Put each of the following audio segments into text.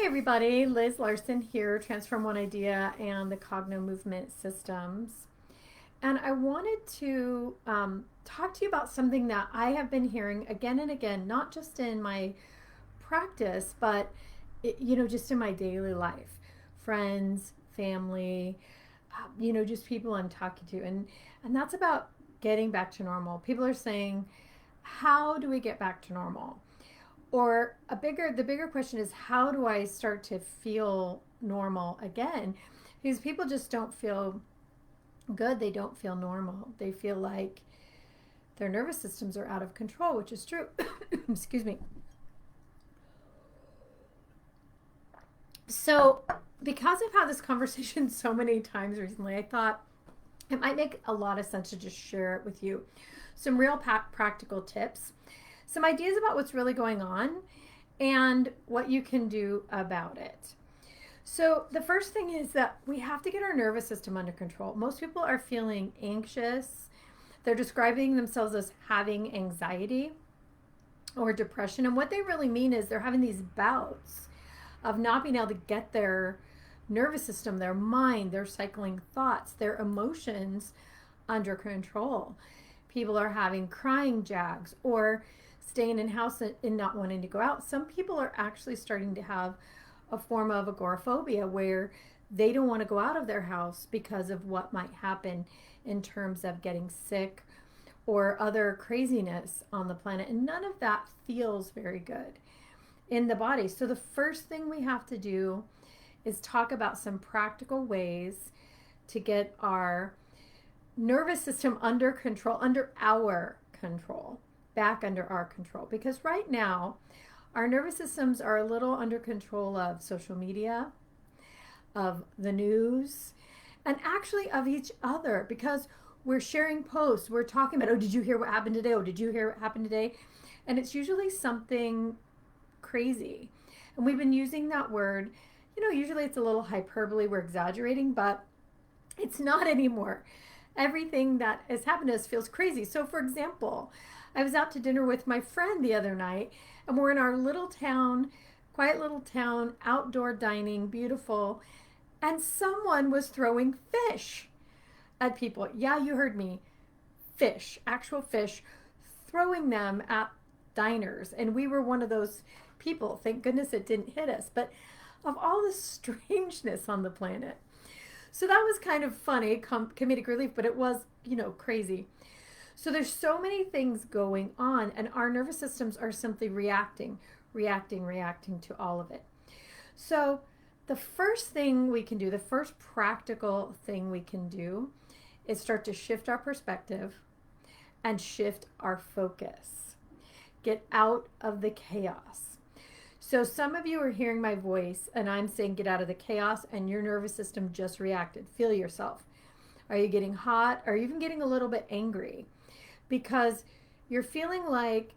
Hey everybody, Liz Larson here, Transform One Idea and the Cogno Movement Systems. And I wanted to talk to you about something that I have been hearing again and again, not just in my practice, but just in my daily life. Friends, family, just people I'm talking to. And that's about getting back to normal. People are saying, how do we get back to normal? Or the bigger question is, how do I start to feel normal again? Because people just don't feel good. They don't feel normal. They feel like their nervous systems are out of control, which is true. Excuse me. So, because I've had this conversation so many times recently, I thought it might make a lot of sense to just share it with you. Some real practical tips, some ideas about what's really going on, and what you can do about it. So, the first thing is that we have to get our nervous system under control. Most people are feeling anxious. They're describing themselves as having anxiety or depression. And what they really mean is they're having these bouts of not being able to get their nervous system, their mind, their cycling thoughts, their emotions under control. People are having crying jags or staying in house and not wanting to go out. Some people are actually starting to have a form of agoraphobia where they don't want to go out of their house because of what might happen in terms of getting sick or other craziness on the planet. And none of that feels very good in the body. So the first thing we have to do is talk about some practical ways to get our nervous system under control, under our control, back under our control. Because right now, our nervous systems are a little under control of social media, of the news, and actually of each other, because we're sharing posts. We're talking about, oh, did you hear what happened today? Oh, did you hear what happened today? And it's usually something crazy. And we've been using that word, usually it's a little hyperbole, we're exaggerating, but it's not anymore. Everything that has happened to us feels crazy. So, for example, I was out to dinner with my friend the other night, and we're in our little town, quiet little town, outdoor dining, beautiful, and someone was throwing fish at people. Yeah, you heard me. Fish, actual fish, throwing them at diners. And we were one of those people. Thank goodness it didn't hit us. But of all the strangeness on the planet. So that was kind of funny, comedic relief, but it was, crazy. So there's so many things going on, and our nervous systems are simply reacting to all of it. So the first thing we can do, the first practical thing we can do, is start to shift our perspective and shift our focus. Get out of the chaos. So some of you are hearing my voice and I'm saying get out of the chaos, and your nervous system just reacted. Feel yourself. Are you getting hot? Are you even getting a little bit angry? Because you're feeling like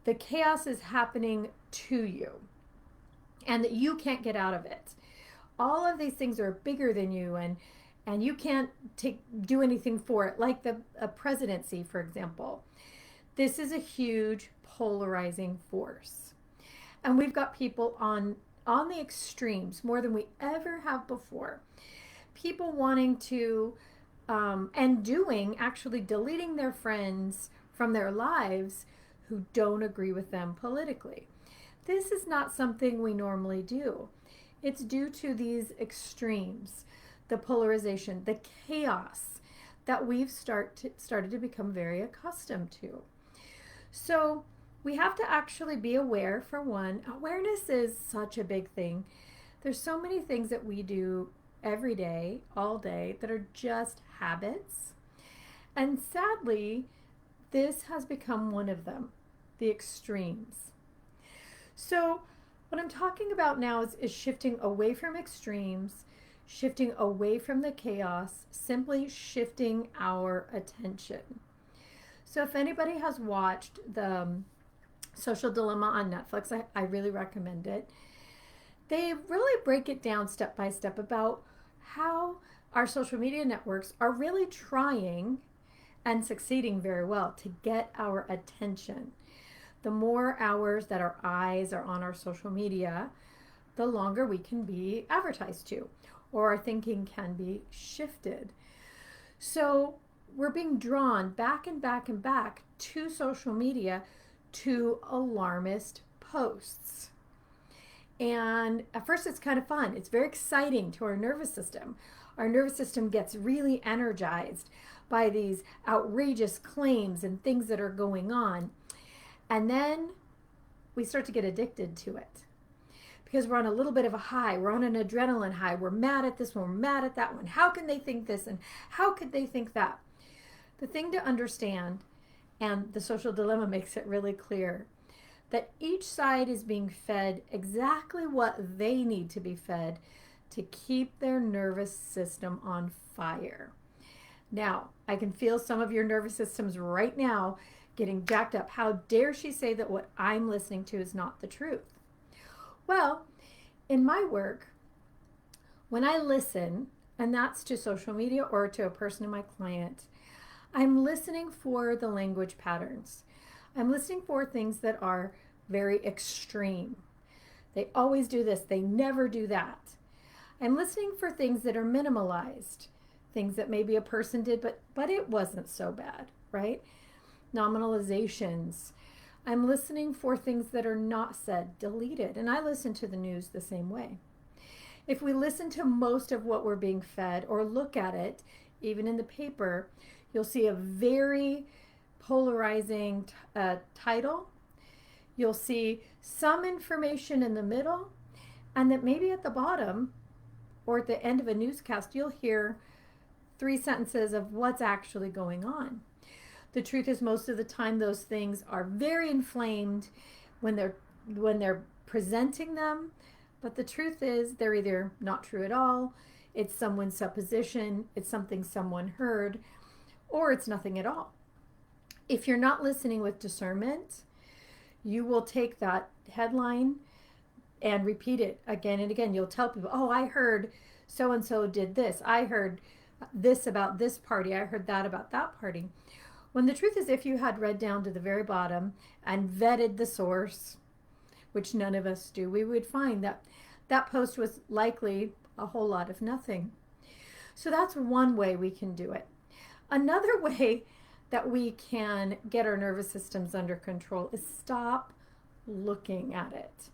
the chaos is happening to you and that you can't get out of it. All of these things are bigger than you, and you can't do anything for it, like the presidency, for example. This is a huge polarizing force. And we've got people on the extremes more than we ever have before. People wanting to and doing, actually deleting their friends from their lives who don't agree with them politically. This is not something we normally do. It's due to these extremes, the polarization, the chaos that we've started to become very accustomed to. So we have to actually be aware. For one, awareness is such a big thing. There's so many things that we do every day, all day, that are just habits. And sadly, this has become one of them, the extremes. So what I'm talking about now is shifting away from extremes, shifting away from the chaos, simply shifting our attention. So if anybody has watched the Social Dilemma on Netflix, I really recommend it. They really break it down step by step about how our social media networks are really trying and succeeding very well to get our attention. The more hours that our eyes are on our social media, the longer we can be advertised to, or our thinking can be shifted. So we're being drawn back and back and back to social media, to alarmist posts. And at first it's kind of fun. It's very exciting to our nervous system. Our nervous system gets really energized by these outrageous claims and things that are going on. And then we start to get addicted to it because we're on a little bit of a high. We're on an adrenaline high. We're mad at this one. We're mad at that one. How can they think this? And how could they think that? The thing to understand, and the Social Dilemma makes it really clear, that each side is being fed exactly what they need to be fed to keep their nervous system on fire. Now, I can feel some of your nervous systems right now getting jacked up. How dare she say that what I'm listening to is not the truth? Well, in my work, when I listen, and that's to social media or to a person in my client, I'm listening for the language patterns. I'm listening for things that are very extreme. They always do this. They never do that. I'm listening for things that are minimalized, things that maybe a person did, but it wasn't so bad, right? Nominalizations. I'm listening for things that are not said, deleted. And I listen to the news the same way. If we listen to most of what we're being fed or look at it, even in the paper, you'll see a very polarizing title. You'll see some information in the middle, and that maybe at the bottom or at the end of a newscast, you'll hear 3 sentences of what's actually going on. The truth is, most of the time those things are very inflamed when they're presenting them, but the truth is they're either not true at all, it's someone's supposition, it's something someone heard, or it's nothing at all. If you're not listening with discernment, you will take that headline and repeat it again and again. You'll tell people, oh, I heard so-and-so did this. I heard this about this party. I heard that about that party. When the truth is, if you had read down to the very bottom and vetted the source, which none of us do, we would find that that post was likely a whole lot of nothing. So that's one way we can do it. Another way that we can get our nervous systems under control is stop looking at it.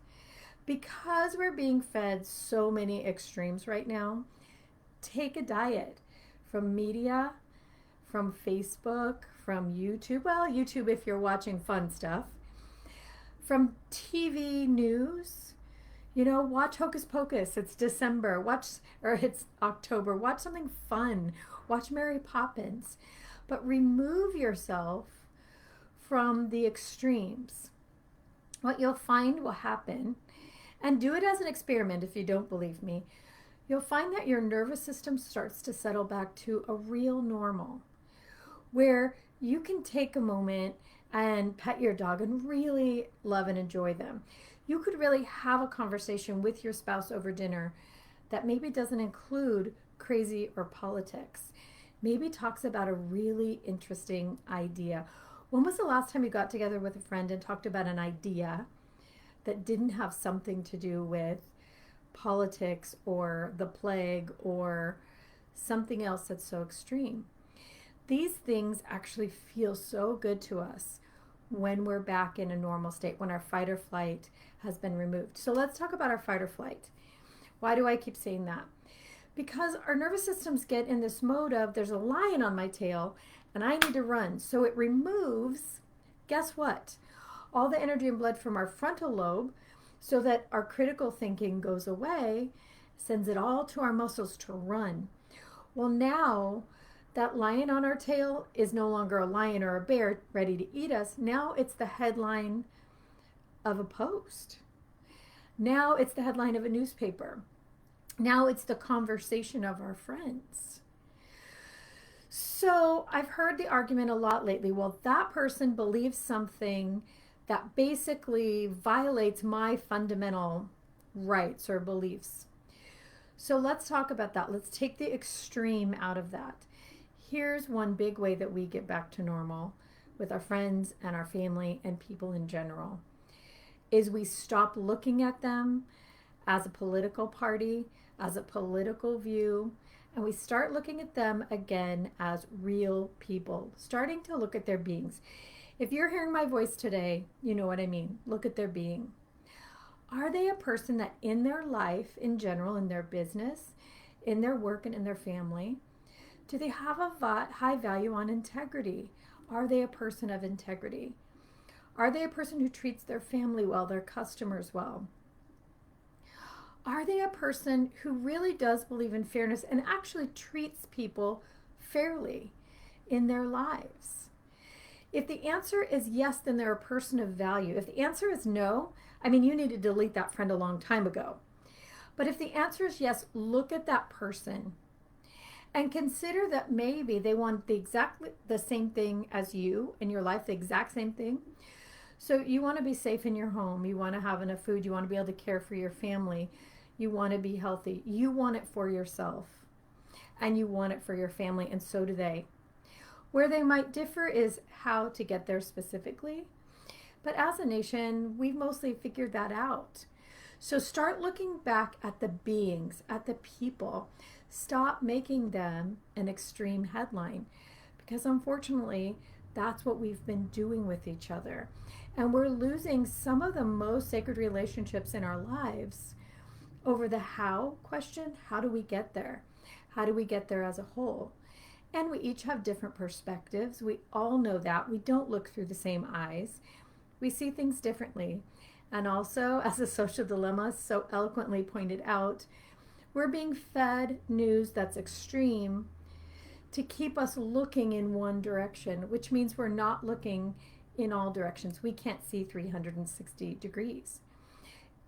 Because we're being fed so many extremes right now, take a diet from media, from Facebook, from YouTube. Well, YouTube if you're watching fun stuff. From TV news. You know, watch Hocus Pocus. It's December. It's October. Watch something fun. Watch Mary Poppins. But remove yourself from the extremes. What you'll find will happen, and do it as an experiment if you don't believe me, you'll find that your nervous system starts to settle back to a real normal, where you can take a moment and pet your dog and really love and enjoy them. You could really have a conversation with your spouse over dinner that maybe doesn't include crazy or politics. Maybe talks about a really interesting idea. When was the last time you got together with a friend and talked about an idea that didn't have something to do with politics or the plague or something else that's so extreme? These things actually feel so good to us when we're back in a normal state, when our fight or flight has been removed. So let's talk about our fight or flight. Why do I keep saying that? Because our nervous systems get in this mode of there's a lion on my tail and I need to run. So it removes, guess what? All the energy and blood from our frontal lobe so that our critical thinking goes away, sends it all to our muscles to run. Well, now that lion on our tail is no longer a lion or a bear ready to eat us. Now it's the headline of a post. Now it's the headline of a newspaper. Now it's the conversation of our friends. So I've heard the argument a lot lately. Well, that person believes something that basically violates my fundamental rights or beliefs. So let's talk about that. Let's take the extreme out of that. Here's one big way that we get back to normal with our friends and our family and people in general, is we stop looking at them as a political party, as a political view, and we start looking at them again as real people, starting to look at their beings. If you're hearing my voice today, you know what I mean. Look at their being. Are they a person that in their life in general, in their business, in their work, and in their family, do they have a high value on integrity? Are they a person of integrity? Are they a person who treats their family well, their customers well? Are they a person who really does believe in fairness and actually treats people fairly in their lives? If the answer is yes, then they're a person of value. If the answer is no, I mean, you need to delete that friend a long time ago. But if the answer is yes, look at that person and consider that maybe they want exactly the same thing as you in your life, the exact same thing. So you want to be safe in your home. You want to have enough food. You want to be able to care for your family. You want to be healthy. You want it for yourself and you want it for your family, and so do they. Where they might differ is how to get there specifically. But as a nation, we've mostly figured that out. So start looking back at the beings, at the people. Stop making them an extreme headline, because unfortunately, that's what we've been doing with each other. And we're losing some of the most sacred relationships in our lives over the how question. How do we get there? How do we get there as a whole? And we each have different perspectives. We all know that. We don't look through the same eyes. We see things differently. And also, as the Social Dilemma so eloquently pointed out, we're being fed news that's extreme to keep us looking in one direction, which means we're not looking in all directions. We can't see 360 degrees.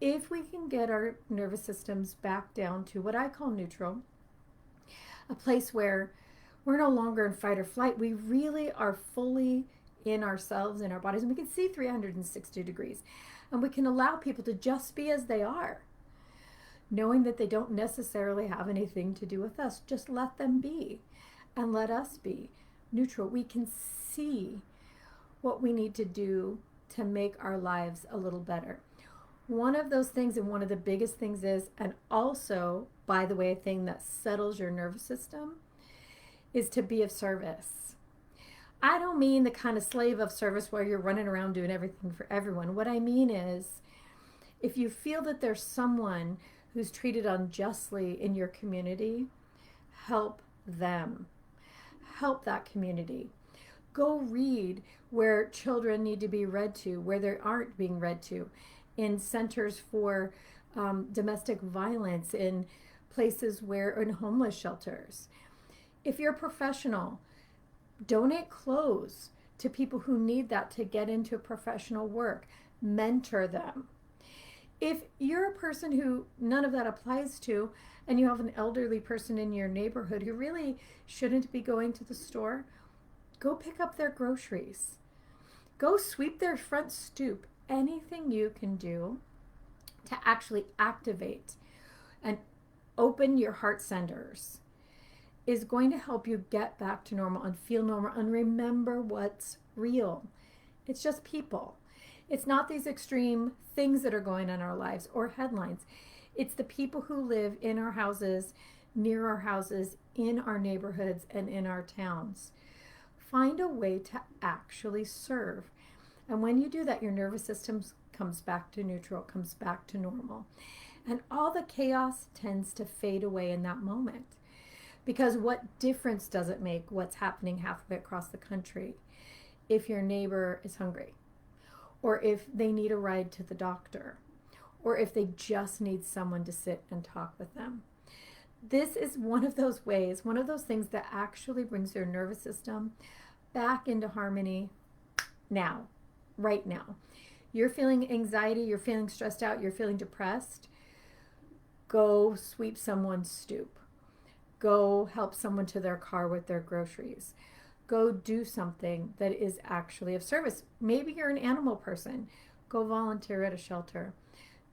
If we can get our nervous systems back down to what I call neutral, a place where we're no longer in fight or flight, we really are fully in ourselves, in our bodies, and we can see 360 degrees. And we can allow people to just be as they are, knowing that they don't necessarily have anything to do with us. Just let them be and let us be neutral. We can see what we need to do to make our lives a little better. One of those things, and one of the biggest things is, and also, by the way, a thing that settles your nervous system, is to be of service. I don't mean the kind of slave of service where you're running around doing everything for everyone. What I mean is, if you feel that there's someone who's treated unjustly in your community, help them. Help that community. Go read where children need to be read to, where they aren't being read to, in centers for domestic violence, in places where, in homeless shelters. If you're a professional, donate clothes to people who need that to get into professional work. Mentor them. If you're a person who none of that applies to, and you have an elderly person in your neighborhood who really shouldn't be going to the store, go pick up their groceries. Go sweep their front stoop. Anything you can do to actually activate and open your heart centers is going to help you get back to normal and feel normal and remember what's real. It's just people. It's not these extreme things that are going on in our lives or headlines. It's the people who live in our houses, near our houses, in our neighborhoods, and in our towns. Find a way to actually serve. And when you do that, your nervous system comes back to neutral, comes back to normal. And all the chaos tends to fade away in that moment. Because what difference does it make what's happening halfway across the country if your neighbor is hungry? Or if they need a ride to the doctor? Or if they just need someone to sit and talk with them? This is one of those ways, one of those things that actually brings your nervous system back into harmony now. Right now. You're feeling anxiety, you're feeling stressed out, you're feeling depressed. Go sweep someone's stoop. Go help someone to their car with their groceries. Go do something that is actually of service. Maybe you're an animal person. Go volunteer at a shelter.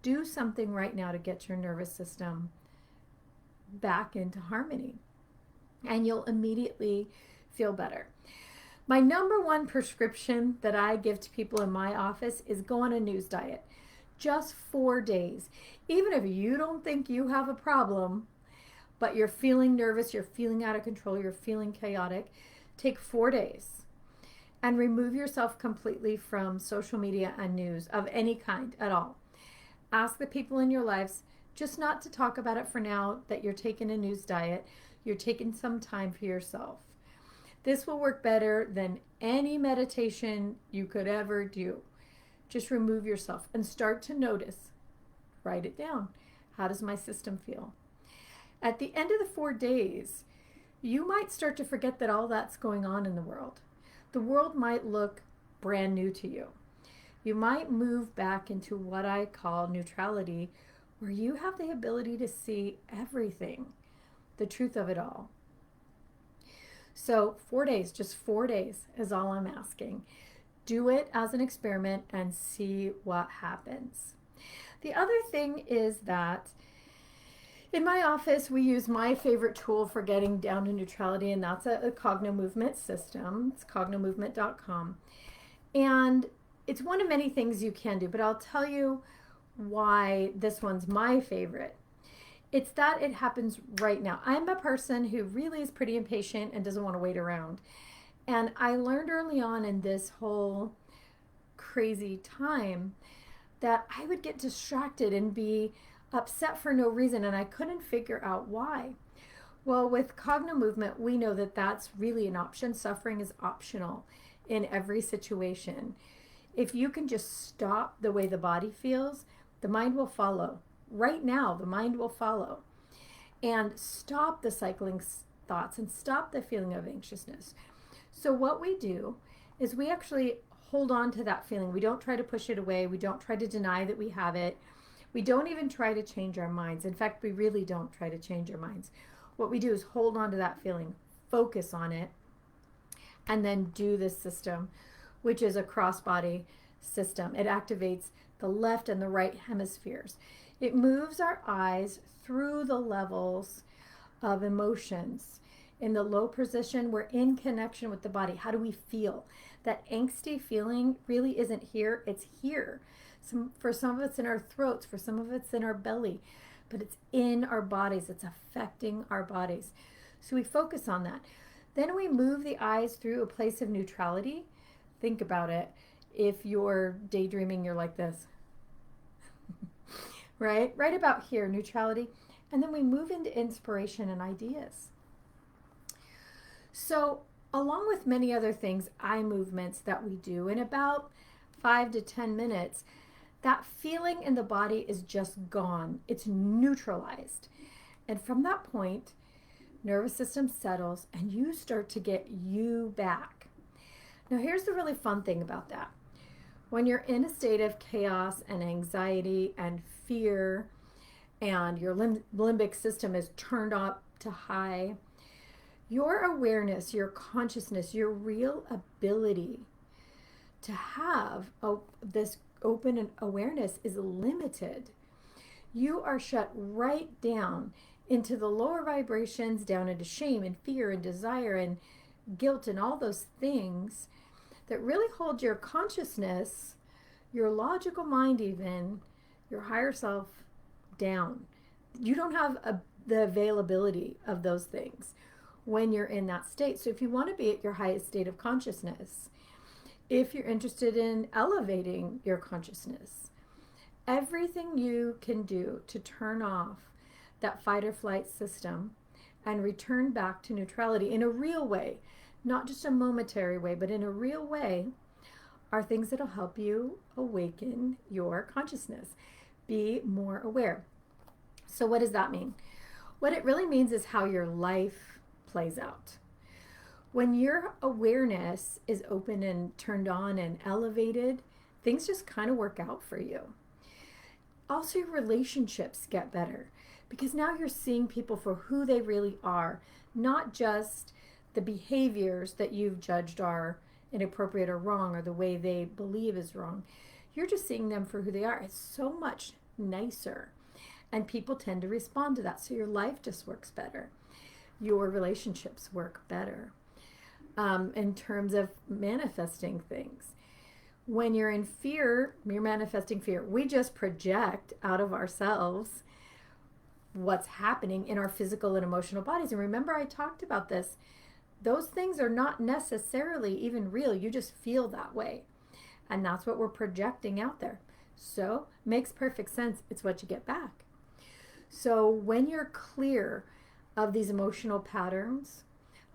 Do something right now to get your nervous system back into harmony. And you'll immediately feel better. My number one prescription that I give to people in my office is go on a news diet. Just 4 days. Even if you don't think you have a problem, but you're feeling nervous, you're feeling out of control, you're feeling chaotic, take 4 days and remove yourself completely from social media and news of any kind at all. Ask the people in your lives just not to talk about it for now, that you're taking a news diet. You're taking some time for yourself. This will work better than any meditation you could ever do. Just remove yourself and start to notice. Write it down. How does my system feel? At the end of the 4 days, you might start to forget that all that's going on in the world. The world might look brand new to you. You might move back into what I call neutrality, where you have the ability to see everything, the truth of it all. So 4 days, just 4 days is all I'm asking. Do it as an experiment and see what happens. The other thing is that in my office, we use my favorite tool for getting down to neutrality, and that's a Cognomovement system. It's cognomovement.com. And it's one of many things you can do, but I'll tell you why this one's my favorite. It's that it happens right now. I'm a person who really is pretty impatient and doesn't want to wait around. And I learned early on in this whole crazy time that I would get distracted and be upset for no reason, and I couldn't figure out why. Well, with Cognomovement, we know that that's really an option. Suffering is optional in every situation. If you can just stop the way the body feels, the mind will follow. Right now, the mind will follow. And stop the cycling thoughts and stop the feeling of anxiousness. So what we do is we actually hold on to that feeling. We don't try to push it away. We don't try to deny that we have it. We don't even try to change our minds. In fact, we really don't try to change our minds. What we do is hold on to that feeling, focus on it, and then do this system, which is a cross-body system. It activates the left and the right hemispheres. It moves our eyes through the levels of emotions. In the low position, we're in connection with the body. How do we feel? That angsty feeling really isn't here, it's here. For some of it's in our throats, for some of it's in our belly, but it's in our bodies. It's affecting our bodies. So we focus on that. Then we move the eyes through a place of neutrality. Think about it. If you're daydreaming, you're like this, right? Right about here, neutrality. And then we move into inspiration and ideas. So along with many other things, eye movements that we do in about 5 to 10 minutes, that feeling in the body is just gone. It's neutralized. And from that point, nervous system settles and you start to get you back. Now, here's the really fun thing about that. When you're in a state of chaos and anxiety and fear, and your limbic system is turned up to high, your awareness, your consciousness, your real ability to have this open awareness is limited. You are shut right down into the lower vibrations, down into shame and fear and desire and guilt and all those things that really hold your consciousness, your logical mind even, your higher self down. You don't have the availability of those things when you're in that state. So if you want to be at your highest state of consciousness, if you're interested in elevating your consciousness, everything you can do to turn off that fight or flight system and return back to neutrality in a real way, not just a momentary way, but in a real way, are things that'll help you awaken your consciousness. Be more aware. So what does that mean? What it really means is how your life plays out. When your awareness is open and turned on and elevated, things just kind of work out for you. Also, your relationships get better because now you're seeing people for who they really are, not just the behaviors that you've judged are inappropriate or wrong or the way they believe is wrong. You're just seeing them for who they are. It's so much nicer. And people tend to respond to that. So your life just works better. Your relationships work better in terms of manifesting things. When you're in fear, you're manifesting fear. We just project out of ourselves what's happening in our physical and emotional bodies. And remember, I talked about this. Those things are not necessarily even real. You just feel that way. And that's what we're projecting out there. So, makes perfect sense. It's what you get back. So, when you're clear of these emotional patterns,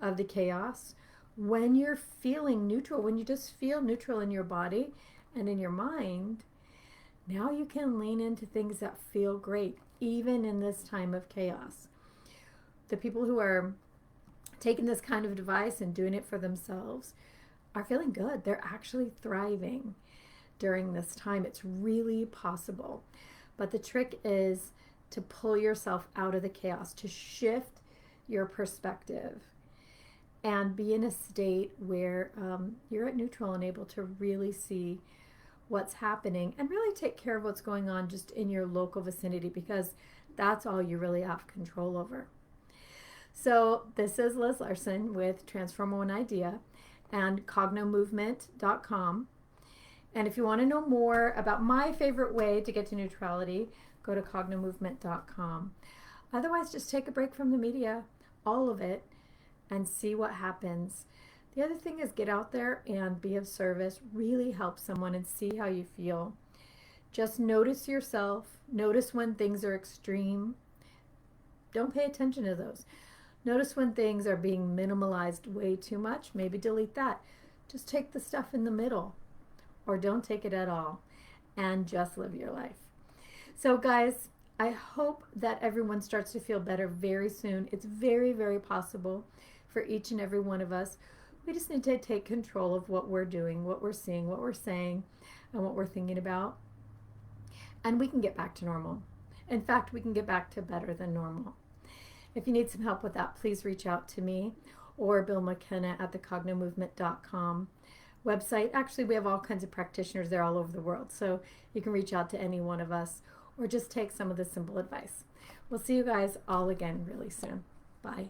of the chaos, when you're feeling neutral, when you just feel neutral in your body and in your mind, now you can lean into things that feel great, even in this time of chaos. The people who are taking this kind of advice and doing it for themselves are feeling good. They're actually thriving during this time. It's really possible. But the trick is to pull yourself out of the chaos, to shift your perspective and be in a state where you're at neutral and able to really see what's happening and really take care of what's going on just in your local vicinity, because that's all you really have control over. So this is Liz Larson with Transform One Idea and cognomovement.com. And if you want to know more about my favorite way to get to neutrality, go to cognomovement.com. Otherwise, just take a break from the media, all of it, and see what happens. The other thing is get out there and be of service. Really help someone and see how you feel. Just notice yourself. Notice when things are extreme. Don't pay attention to those. Notice when things are being minimalized way too much. Maybe delete that. Just take the stuff in the middle, or don't take it at all, and just live your life. So guys, I hope that everyone starts to feel better very soon. It's very, very possible for each and every one of us. We just need to take control of what we're doing, what we're seeing, what we're saying, and what we're thinking about. And we can get back to normal. In fact, we can get back to better than normal. If you need some help with that, please reach out to me or Bill McKenna at the cognomovement.com website. Actually, we have all kinds of practitioners there all over the world, so you can reach out to any one of us or just take some of the simple advice. We'll see you guys all again really soon. Bye.